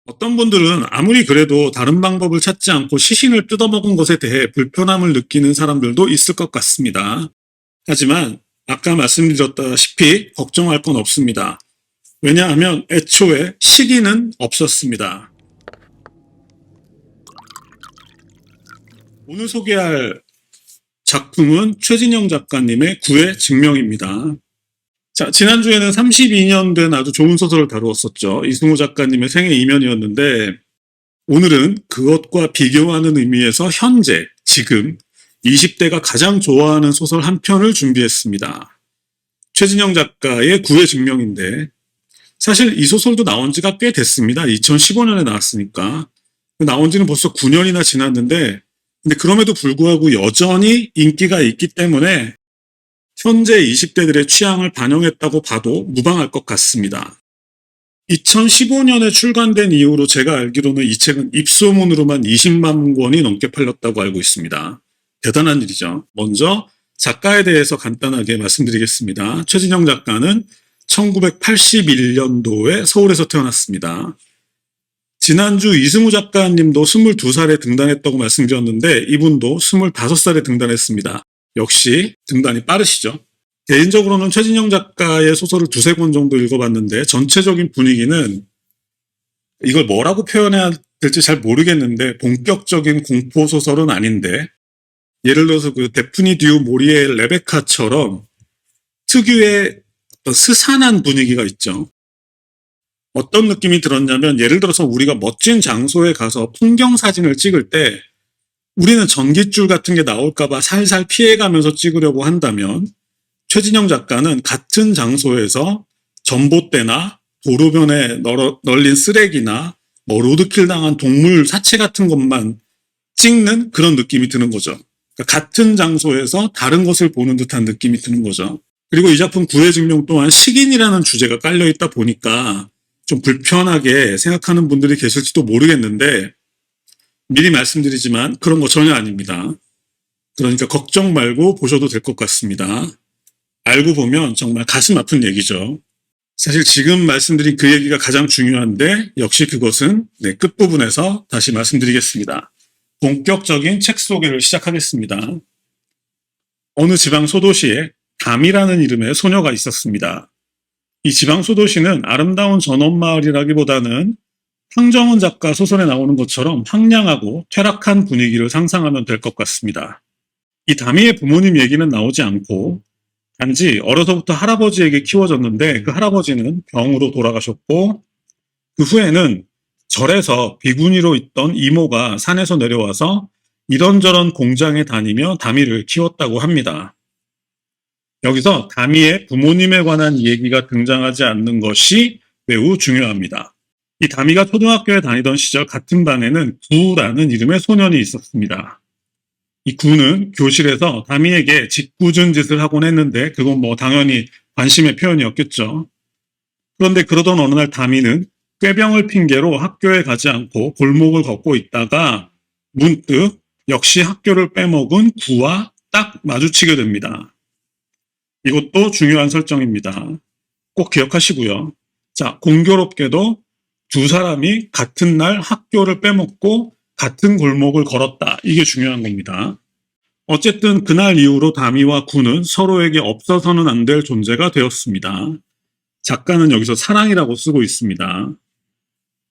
어떤 분들은 아무리 그래도 다른 방법을 찾지 않고 시신을 뜯어먹은 것에 대해 불편함을 느끼는 사람들도 있을 것 같습니다. 하지만 아까 말씀드렸다시피 걱정할 건 없습니다. 왜냐하면 애초에 시기는 없었습니다. 오늘 소개할 작품은 최진영 작가님의 구의 증명입니다. 자, 지난주에는 32년 된 아주 좋은 소설을 다루었었죠. 이승우 작가님의 생애 이면이었는데 오늘은 그것과 비교하는 의미에서 현재, 지금 20대가 가장 좋아하는 소설 한 편을 준비했습니다. 최진영 작가의 구의 증명인데 사실 이 소설도 나온 지가 꽤 됐습니다. 2015년에 나왔으니까. 나온 지는 벌써 9년이나 지났는데 근데 그럼에도 불구하고 여전히 인기가 있기 때문에 현재 20대들의 취향을 반영했다고 봐도 무방할 것 같습니다. 2015년에 출간된 이후로 제가 알기로는 이 책은 입소문으로만 20만 권이 넘게 팔렸다고 알고 있습니다. 대단한 일이죠. 먼저 작가에 대해서 간단하게 말씀드리겠습니다. 최진영 작가는 1981년도에 서울에서 태어났습니다. 지난주 이승우 작가님도 22살에 등단했다고 말씀드렸는데 이분도 25살에 등단했습니다. 역시 등단이 빠르시죠. 개인적으로는 최진영 작가의 소설을 두세 권 정도 읽어봤는데 전체적인 분위기는 이걸 뭐라고 표현해야 될지 잘 모르겠는데 본격적인 공포소설은 아닌데 예를 들어서 그 데프니 듀 모리의 레베카처럼 특유의 어떤 스산한 분위기가 있죠. 어떤 느낌이 들었냐면 예를 들어서 우리가 멋진 장소에 가서 풍경 사진을 찍을 때 우리는 전깃줄 같은 게 나올까봐 살살 피해가면서 찍으려고 한다면 최진영 작가는 같은 장소에서 전봇대나 도로변에 널린 쓰레기나 뭐 로드킬 당한 동물 사체 같은 것만 찍는 그런 느낌이 드는 거죠. 그러니까 같은 장소에서 다른 것을 보는 듯한 느낌이 드는 거죠. 그리고 이 작품 구의 증명 또한 식인이라는 주제가 깔려있다 보니까 좀 불편하게 생각하는 분들이 계실지도 모르겠는데 미리 말씀드리지만 그런 거 전혀 아닙니다. 그러니까 걱정 말고 보셔도 될 것 같습니다. 알고 보면 정말 가슴 아픈 얘기죠. 사실 지금 말씀드린 그 얘기가 가장 중요한데 역시 그것은 끝부분에서 다시 말씀드리겠습니다. 본격적인 책 소개를 시작하겠습니다. 어느 지방 소도시에 담이라는 이름의 소녀가 있었습니다. 이 지방 소도시는 아름다운 전원마을이라기보다는 황정은 작가 소설에 나오는 것처럼 황량하고 퇴락한 분위기를 상상하면 될 것 같습니다. 이 다미의 부모님 얘기는 나오지 않고 단지 어려서부터 할아버지에게 키워졌는데 그 할아버지는 병으로 돌아가셨고 그 후에는 절에서 비구니로 있던 이모가 산에서 내려와서 이런저런 공장에 다니며 다미를 키웠다고 합니다. 여기서 다미의 부모님에 관한 얘기가 등장하지 않는 것이 매우 중요합니다. 이 다미가 초등학교에 다니던 시절 같은 반에는 구라는 이름의 소년이 있었습니다. 이 구는 교실에서 다미에게 짓궂은 짓을 하곤 했는데 그건 뭐 당연히 관심의 표현이었겠죠. 그런데 그러던 어느 날 다미는 꾀병을 핑계로 학교에 가지 않고 골목을 걷고 있다가 문득 역시 학교를 빼먹은 구와 딱 마주치게 됩니다. 이것도 중요한 설정입니다. 꼭 기억하시고요. 자, 공교롭게도 두 사람이 같은 날 학교를 빼먹고 같은 골목을 걸었다. 이게 중요한 겁니다. 어쨌든 그날 이후로 다미와 구는 서로에게 없어서는 안 될 존재가 되었습니다. 작가는 여기서 사랑이라고 쓰고 있습니다.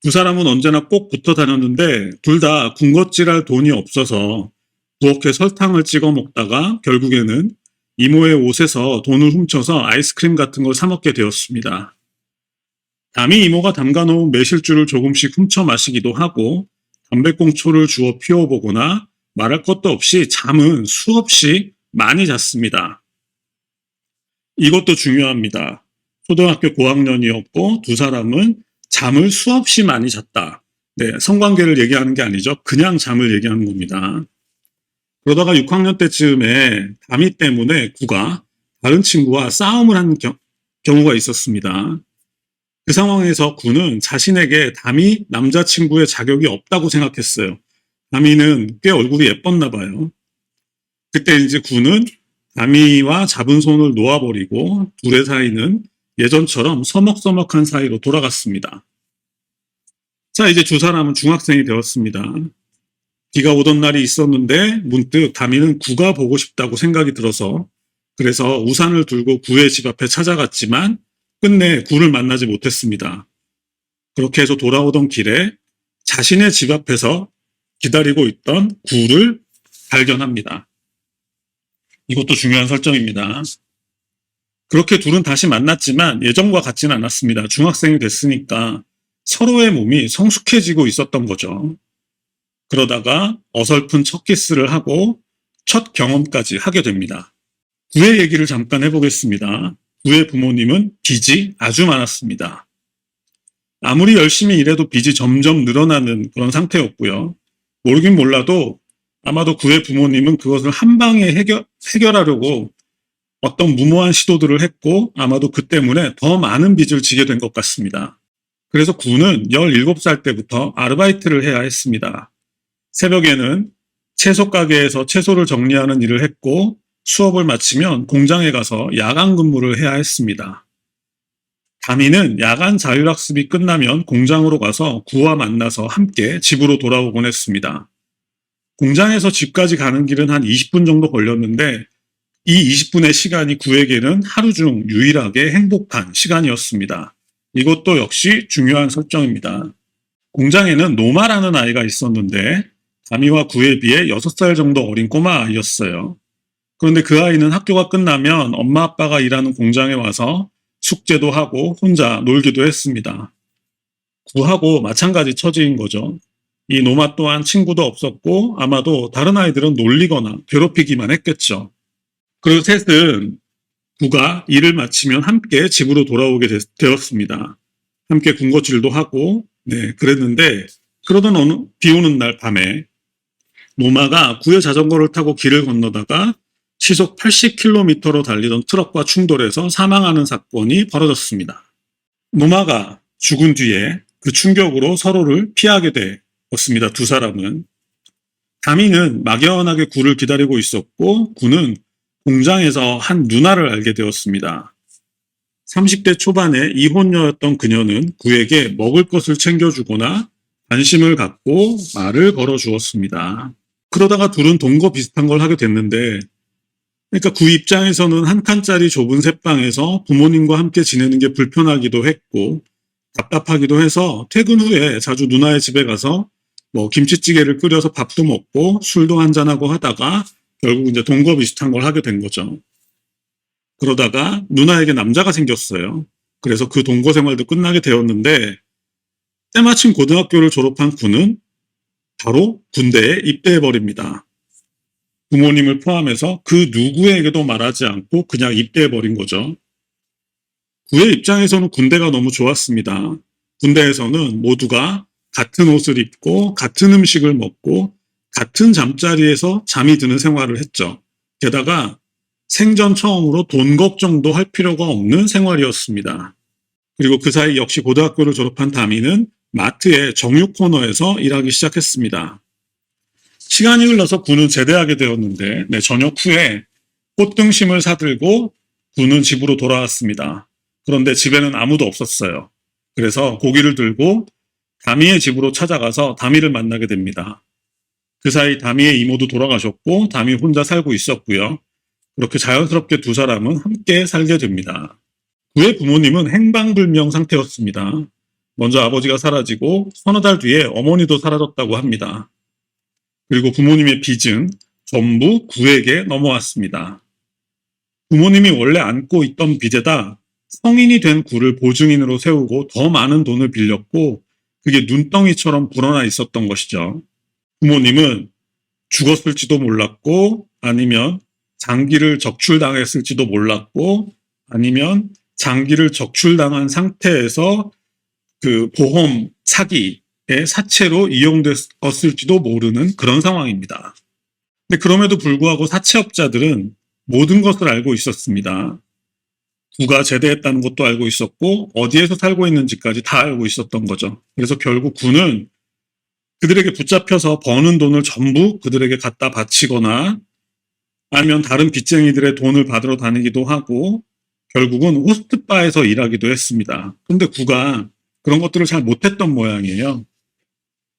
두 사람은 언제나 꼭 붙어 다녔는데 둘 다 군것질할 돈이 없어서 부엌에 설탕을 찍어 먹다가 결국에는 이모의 옷에서 돈을 훔쳐서 아이스크림 같은 걸 사 먹게 되었습니다. 다미 이모가 담가놓은 매실주를 조금씩 훔쳐 마시기도 하고 담배꽁초를 주워 피워보거나 말할 것도 없이 잠은 수없이 많이 잤습니다. 이것도 중요합니다. 초등학교 고학년이었고 두 사람은 잠을 수없이 많이 잤다. 네, 성관계를 얘기하는 게 아니죠. 그냥 잠을 얘기하는 겁니다. 그러다가 6학년 때쯤에 다미 때문에 구가 다른 친구와 싸움을 한 경우가 있었습니다. 그 상황에서 구는 자신에게 다미 남자친구의 자격이 없다고 생각했어요. 다미는 꽤 얼굴이 예뻤나 봐요. 그때 이제 구는 다미와 잡은 손을 놓아버리고 둘의 사이는 예전처럼 서먹서먹한 사이로 돌아갔습니다. 자, 이제 두 사람은 중학생이 되었습니다. 비가 오던 날이 있었는데 문득 다미는 구가 보고 싶다고 생각이 들어서 그래서 우산을 들고 구의 집 앞에 찾아갔지만 끝내 구를 만나지 못했습니다. 그렇게 해서 돌아오던 길에 자신의 집 앞에서 기다리고 있던 구를 발견합니다. 이것도 중요한 설정입니다. 그렇게 둘은 다시 만났지만 예전과 같지는 않았습니다. 중학생이 됐으니까 서로의 몸이 성숙해지고 있었던 거죠. 그러다가 어설픈 첫 키스를 하고 첫 경험까지 하게 됩니다. 구의 얘기를 잠깐 해보겠습니다. 구의 부모님은 빚이 아주 많았습니다. 아무리 열심히 일해도 빚이 점점 늘어나는 그런 상태였고요. 모르긴 몰라도 아마도 구의 부모님은 그것을 한 방에 해결하려고 어떤 무모한 시도들을 했고 아마도 그 때문에 더 많은 빚을 지게 된 것 같습니다. 그래서 구는 17살 때부터 아르바이트를 해야 했습니다. 새벽에는 채소 가게에서 채소를 정리하는 일을 했고 수업을 마치면 공장에 가서 야간 근무를 해야 했습니다. 다미는 야간 자율학습이 끝나면 공장으로 가서 구와 만나서 함께 집으로 돌아오곤 했습니다. 공장에서 집까지 가는 길은 한 20분 정도 걸렸는데 이 20분의 시간이 구에게는 하루 중 유일하게 행복한 시간이었습니다. 이것도 역시 중요한 설정입니다. 공장에는 노마라는 아이가 있었는데 다미와 구에 비해 6살 정도 어린 꼬마 아이였어요. 그런데 그 아이는 학교가 끝나면 엄마 아빠가 일하는 공장에 와서 숙제도 하고 혼자 놀기도 했습니다. 구하고 마찬가지 처지인 거죠. 이 노마 또한 친구도 없었고 아마도 다른 아이들은 놀리거나 괴롭히기만 했겠죠. 그리고 셋은 구가 일을 마치면 함께 집으로 돌아오게 되었습니다. 함께 군것질도 하고 그랬는데 그러던 비 오는 날 밤에 노마가 구의 자전거를 타고 길을 건너다가 시속 80km로 달리던 트럭과 충돌해서 사망하는 사건이 벌어졌습니다. 노마가 죽은 뒤에 그 충격으로 서로를 피하게 되었습니다. 두 사람은. 다미는 막연하게 구를 기다리고 있었고 구는 공장에서 한 누나를 알게 되었습니다. 30대 초반의 이혼녀였던 그녀는 구에게 먹을 것을 챙겨주거나 관심을 갖고 말을 걸어주었습니다. 그러다가 둘은 동거 비슷한 걸 하게 됐는데 그러니까 구 입장에서는 한 칸짜리 좁은 새방에서 부모님과 함께 지내는 게 불편하기도 했고 답답하기도 해서 퇴근 후에 자주 누나의 집에 가서 김치찌개를 끓여서 밥도 먹고 술도 한잔하고 하다가 결국 이제 동거 비슷한 걸 하게 된 거죠. 그러다가 누나에게 남자가 생겼어요. 그래서 그 동거 생활도 끝나게 되었는데 때마침 고등학교를 졸업한 구는 바로 군대에 입대해버립니다. 부모님을 포함해서 그 누구에게도 말하지 않고 그냥 입대해버린 거죠. 구의 입장에서는 군대가 너무 좋았습니다. 군대에서는 모두가 같은 옷을 입고 같은 음식을 먹고 같은 잠자리에서 잠이 드는 생활을 했죠. 게다가 생전 처음으로 돈 걱정도 할 필요가 없는 생활이었습니다. 그리고 그 사이 역시 고등학교를 졸업한 다미는 마트의 정육 코너에서 일하기 시작했습니다. 시간이 흘러서 구는 제대하게 되었는데 저녁 후에 꽃등심을 사들고 구는 집으로 돌아왔습니다. 그런데 집에는 아무도 없었어요. 그래서 고기를 들고 다미의 집으로 찾아가서 다미를 만나게 됩니다. 그 사이 다미의 이모도 돌아가셨고 다미 혼자 살고 있었고요. 그렇게 자연스럽게 두 사람은 함께 살게 됩니다. 구의 부모님은 행방불명 상태였습니다. 먼저 아버지가 사라지고 서너 달 뒤에 어머니도 사라졌다고 합니다. 그리고 부모님의 빚은 전부 구에게 넘어왔습니다. 부모님이 원래 안고 있던 빚에다 성인이 된 구를 보증인으로 세우고 더 많은 돈을 빌렸고 그게 눈덩이처럼 불어나 있었던 것이죠. 부모님은 죽었을지도 몰랐고 아니면 장기를 적출당했을지도 몰랐고 아니면 장기를 적출당한 상태에서 그 보험 사기의 사채로 이용됐을지도 모르는 그런 상황입니다. 근데 그럼에도 불구하고 사채업자들은 모든 것을 알고 있었습니다. 구가 제대했다는 것도 알고 있었고 어디에서 살고 있는지까지 다 알고 있었던 거죠. 그래서 결국 구는 그들에게 붙잡혀서 버는 돈을 전부 그들에게 갖다 바치거나 아니면 다른 빚쟁이들의 돈을 받으러 다니기도 하고 결국은 호스트바에서 일하기도 했습니다. 근데 구가 그런 것들을 잘 못했던 모양이에요.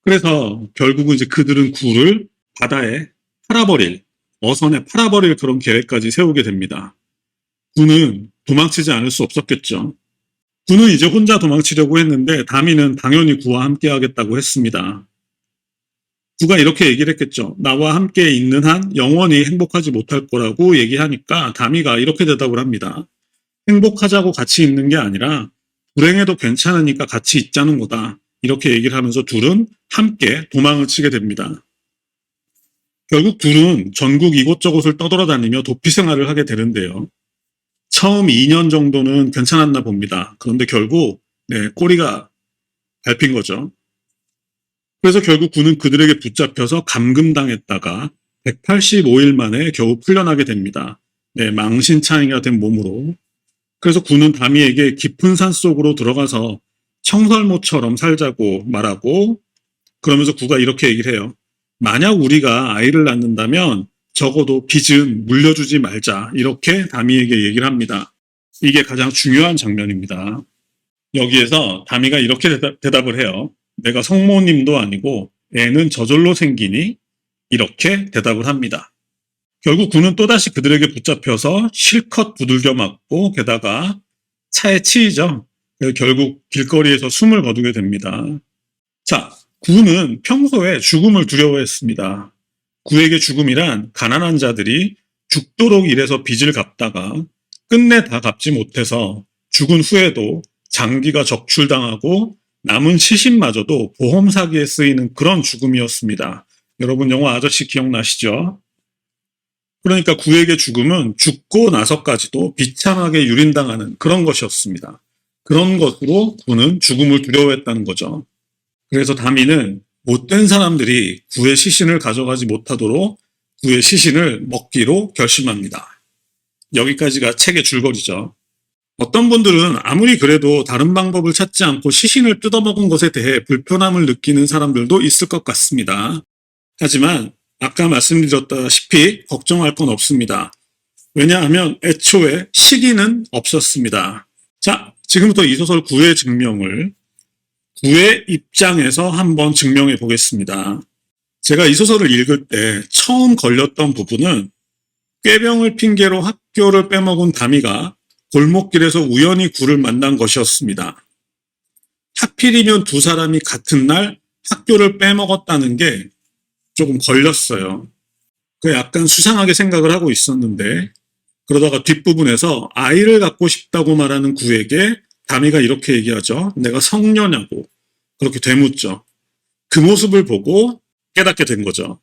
그래서 결국은 이제 그들은 구를 바다에 팔아버릴, 어선에 팔아버릴 그런 계획까지 세우게 됩니다. 구는 도망치지 않을 수 없었겠죠. 구는 이제 혼자 도망치려고 했는데 다미는 당연히 구와 함께 하겠다고 했습니다. 구가 이렇게 얘기를 했겠죠. 나와 함께 있는 한 영원히 행복하지 못할 거라고 얘기하니까 다미가 이렇게 대답을 합니다. 행복하자고 같이 있는 게 아니라 불행해도 괜찮으니까 같이 있자는 거다. 이렇게 얘기를 하면서 둘은 함께 도망을 치게 됩니다. 결국 둘은 전국 이곳저곳을 떠돌아다니며 도피 생활을 하게 되는데요. 처음 2년 정도는 괜찮았나 봅니다. 그런데 결국 꼬리가 밟힌 거죠. 그래서 결국 군은 그들에게 붙잡혀서 감금당했다가 185일 만에 겨우 풀려나게 됩니다. 망신창이가 된 몸으로. 그래서 군은 다미에게 깊은 산 속으로 들어가서 청설모처럼 살자고 말하고, 그러면서 구가 이렇게 얘기를 해요. 만약 우리가 아이를 낳는다면 적어도 빚은 물려주지 말자. 이렇게 다미에게 얘기를 합니다. 이게 가장 중요한 장면입니다. 여기에서 다미가 이렇게 대답을 해요. 내가 성모님도 아니고 애는 저절로 생기니? 이렇게 대답을 합니다. 결국 군은 또다시 그들에게 붙잡혀서 실컷 두들겨 맞고 게다가 차에 치이죠. 결국 길거리에서 숨을 거두게 됩니다. 자, 구는 평소에 죽음을 두려워했습니다. 구에게 죽음이란 가난한 자들이 죽도록 일해서 빚을 갚다가 끝내 다 갚지 못해서 죽은 후에도 장기가 적출당하고 남은 시신마저도 보험 사기에 쓰이는 그런 죽음이었습니다. 여러분 영화 아저씨 기억나시죠? 그러니까 구에게 죽음은 죽고 나서까지도 비참하게 유린당하는 그런 것이었습니다. 그런 것으로 구는 죽음을 두려워했다는 거죠. 그래서 다미는 못된 사람들이 구의 시신을 가져가지 못하도록 구의 시신을 먹기로 결심합니다. 여기까지가 책의 줄거리죠. 어떤 분들은 아무리 그래도 다른 방법을 찾지 않고 시신을 뜯어먹은 것에 대해 불편함을 느끼는 사람들도 있을 것 같습니다. 하지만 아까 말씀드렸다시피 걱정할 건 없습니다. 왜냐하면 애초에 시기는 없었습니다. 자, 지금부터 이 소설 구의 증명을 구의 입장에서 한번 증명해 보겠습니다. 제가 이 소설을 읽을 때 처음 걸렸던 부분은 꾀병을 핑계로 학교를 빼먹은 다미가 골목길에서 우연히 구를 만난 것이었습니다. 하필이면 두 사람이 같은 날 학교를 빼먹었다는 게 조금 걸렸어요. 그 약간 수상하게 생각을 하고 있었는데 그러다가 뒷부분에서 아이를 갖고 싶다고 말하는 구에게 다미가 이렇게 얘기하죠. 내가 성녀냐고 그렇게 되묻죠. 그 모습을 보고 깨닫게 된 거죠.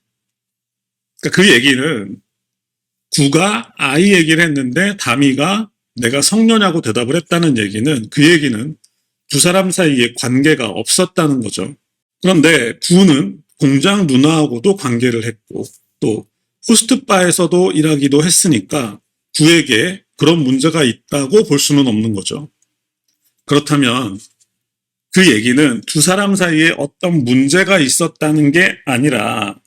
그러니까 그 얘기는 구가 아이 얘기를 했는데 다미가 내가 성녀냐고 대답을 했다는 얘기는 그 얘기는 두 사람 사이에 관계가 없었다는 거죠. 그런데 구는 공장 누나하고도 관계를 했고 또 호스트바에서도 일하기도 했으니까 구에게 그런 문제가 있다고 볼 수는 없는 거죠. 그렇다면 그 얘기는 두 사람 사이에 어떤 문제가 있었다는 게 아니라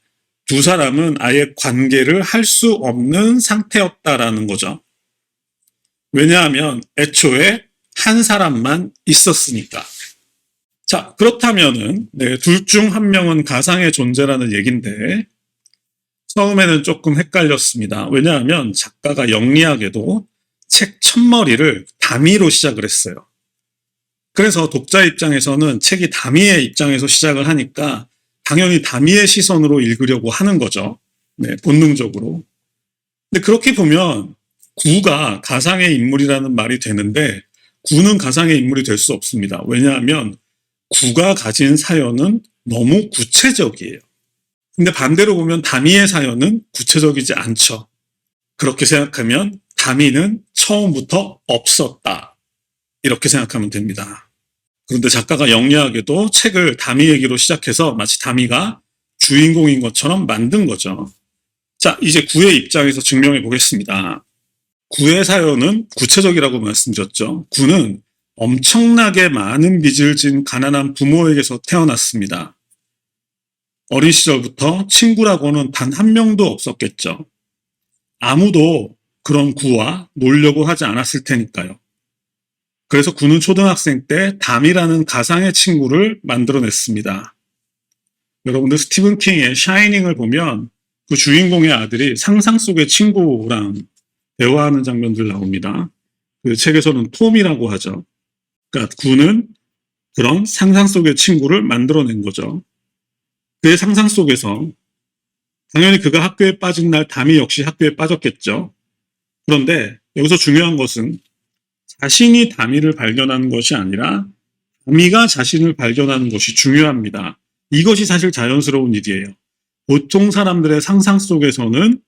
두 사람은 아예 관계를 할 수 없는 상태였다라는 거죠. 왜냐하면 애초에 한 사람만 있었으니까. 자, 그렇다면은 둘 중 한 명은 가상의 존재라는 얘긴데 처음에는 조금 헷갈렸습니다. 왜냐하면 작가가 영리하게도 책 첫머리를 다미로 시작을 했어요. 그래서 독자 입장에서는 책이 다미의 입장에서 시작을 하니까 당연히 다미의 시선으로 읽으려고 하는 거죠. 본능적으로. 근데 그렇게 보면 구가 가상의 인물이라는 말이 되는데 구는 가상의 인물이 될 수 없습니다. 왜냐하면 구가 가진 사연은 너무 구체적이에요. 근데 반대로 보면 다미의 사연은 구체적이지 않죠. 그렇게 생각하면 다미는 처음부터 없었다. 이렇게 생각하면 됩니다. 그런데 작가가 영리하게도 책을 다미 얘기로 시작해서 마치 다미가 주인공인 것처럼 만든 거죠. 자, 이제 구의 입장에서 증명해 보겠습니다. 구의 사연은 구체적이라고 말씀드렸죠. 구는 엄청나게 많은 빚을 진 가난한 부모에게서 태어났습니다. 어린 시절부터 친구라고는 단 한 명도 없었겠죠. 아무도 그런 구와 놀려고 하지 않았을 테니까요. 그래서 구는 초등학생 때 담이라는 가상의 친구를 만들어냈습니다. 여러분들 스티븐 킹의 샤이닝을 보면 그 주인공의 아들이 상상 속의 친구랑 대화하는 장면들 나옵니다. 그 책에서는 톰이라고 하죠. 그러니까 군은 그런 상상 속의 친구를 만들어낸 거죠. 그의 상상 속에서 당연히 그가 학교에 빠진 날 담이 역시 학교에 빠졌겠죠. 그런데 여기서 중요한 것은 자신이 담이를 발견하는 것이 아니라 담이가 자신을 발견하는 것이 중요합니다. 이것이 사실 자연스러운 일이에요. 보통 사람들의 상상 속에서는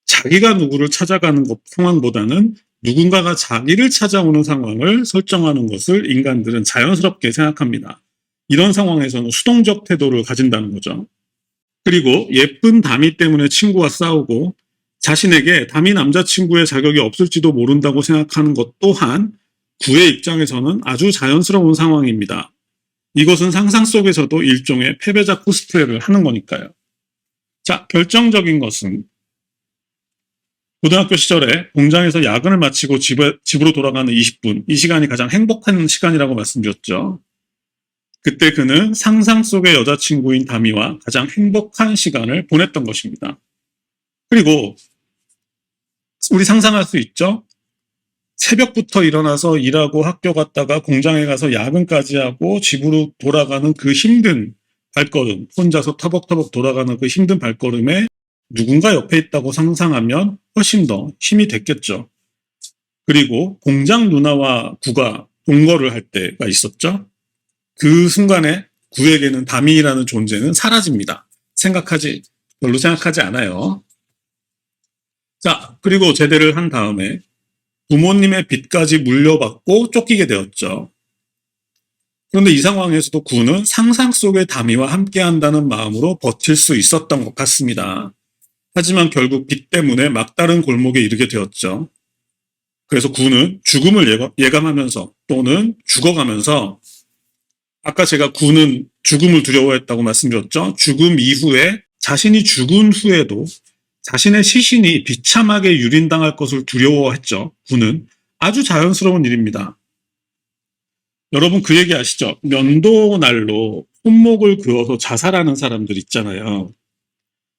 자기가 누구를 찾아가는 것 상황보다는 누군가가 자기를 찾아오는 상황을 설정하는 것을 인간들은 자연스럽게 생각합니다. 이런 상황에서는 수동적 태도를 가진다는 거죠. 그리고 예쁜 담이 때문에 친구와 싸우고 자신에게 담이 남자친구의 자격이 없을지도 모른다고 생각하는 것 또한 구의 입장에서는 아주 자연스러운 상황입니다. 이것은 상상 속에서도 일종의 패배자 코스프레를 하는 거니까요. 자, 결정적인 것은 고등학교 시절에 공장에서 야근을 마치고 집으로 돌아가는 20분, 이 시간이 가장 행복한 시간이라고 말씀드렸죠. 그때 그는 상상 속의 여자친구인 다미와 가장 행복한 시간을 보냈던 것입니다. 그리고 우리 상상할 수 있죠? 새벽부터 일어나서 일하고 학교 갔다가 공장에 가서 야근까지 하고 집으로 돌아가는 그 힘든 발걸음, 혼자서 터벅터벅 돌아가는 그 힘든 발걸음에 누군가 옆에 있다고 상상하면 훨씬 더 힘이 됐겠죠. 그리고 공장 누나와 구가 동거를 할 때가 있었죠. 그 순간에 구에게는 다미라는 존재는 사라집니다. 별로 생각하지 않아요. 자, 그리고 제대를 한 다음에 부모님의 빚까지 물려받고 쫓기게 되었죠. 그런데 이 상황에서도 구는 상상 속의 다미와 함께 한다는 마음으로 버틸 수 있었던 것 같습니다. 하지만 결국 빚 때문에 막다른 골목에 이르게 되었죠. 그래서 구는 죽음을 예감하면서 또는 죽어가면서 아까 제가 구는 죽음을 두려워했다고 말씀드렸죠. 죽음 이후에 자신이 죽은 후에도 자신의 시신이 비참하게 유린당할 것을 두려워했죠. 구는 아주 자연스러운 일입니다. 여러분 그 얘기 아시죠? 면도날로 손목을 그어서 자살하는 사람들 있잖아요.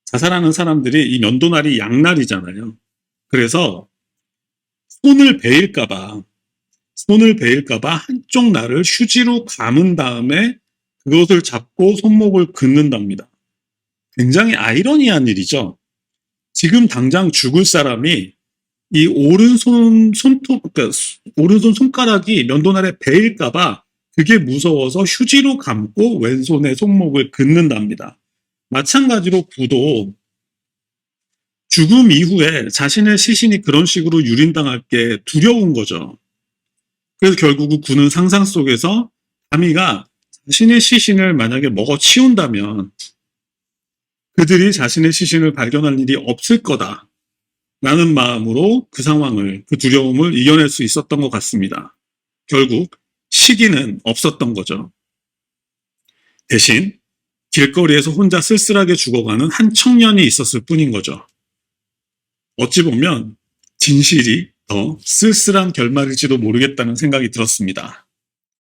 자살하는 사람들이 이 면도날이 양날이잖아요. 그래서 손을 베일까봐 한쪽 날을 휴지로 감은 다음에 그것을 잡고 손목을 긋는답니다. 굉장히 아이러니한 일이죠. 지금 당장 죽을 사람이 이 오른손 손가락이 면도날에 베일까봐 그게 무서워서 휴지로 감고 왼손에 손목을 긋는답니다. 마찬가지로 구도 죽음 이후에 자신의 시신이 그런 식으로 유린당할 게 두려운 거죠. 그래서 결국 구는 상상 속에서 다미가 자신의 시신을 만약에 먹어 치운다면 그들이 자신의 시신을 발견할 일이 없을 거다 라는 마음으로 그 상황을, 그 두려움을 이겨낼 수 있었던 것 같습니다. 결국 시기는 없었던 거죠. 대신 길거리에서 혼자 쓸쓸하게 죽어가는 한 청년이 있었을 뿐인 거죠. 어찌 보면 진실이 더 쓸쓸한 결말일지도 모르겠다는 생각이 들었습니다.